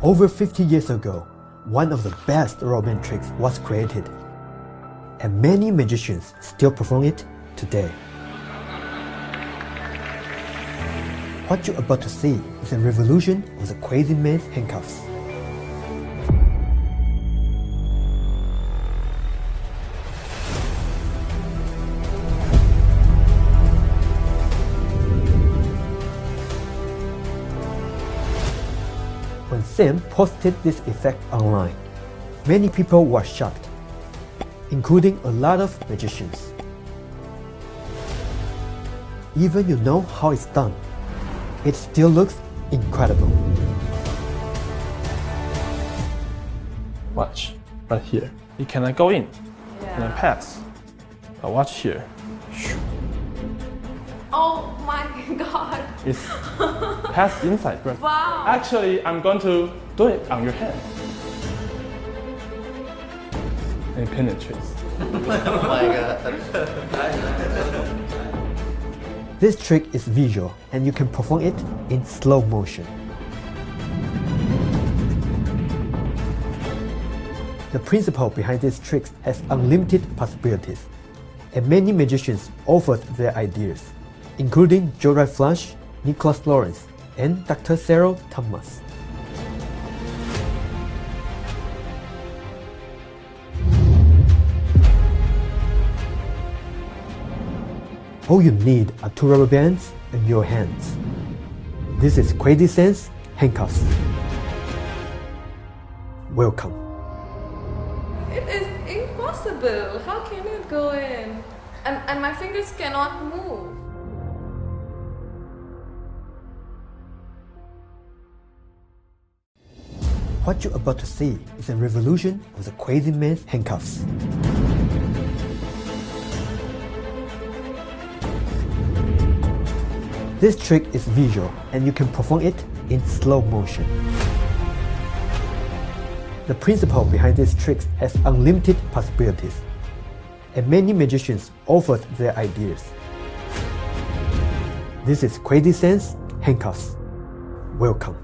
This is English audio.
Over 50 years ago, one of the best Robin tricks was created, and many magicians still perform it today. What you're about to see is a revolution of the crazy man's handcuffs. When Sam posted this effect online, many people were shocked, including a lot of magicians. Even you know how it's done, it still looks incredible. Watch, right here. You cannot go in and then pass. But watch here. Oh my god. It's pass inside, right? Wow. Actually, I'm going to do it on your hand. And it penetrates. Oh my god. This trick is visual and you can perform it in slow motion. The principle behind these tricks has unlimited possibilities, and many magicians offered their ideas, including Jorai Flash, Nicholas Lawrence, and Dr. Cyril Thomas. All you need are 2 rubber bands and your hands. This is Crazy Sense Handcuffs. Welcome. It is impossible. How can it go in? And my fingers cannot move. What you're about to see is a revolution of the crazy man's handcuffs. This trick is visual and you can perform it in slow motion. The principle behind these tricks has unlimited possibilities, and many magicians offered their ideas. This is Crazy Sense Handcuffs. Welcome.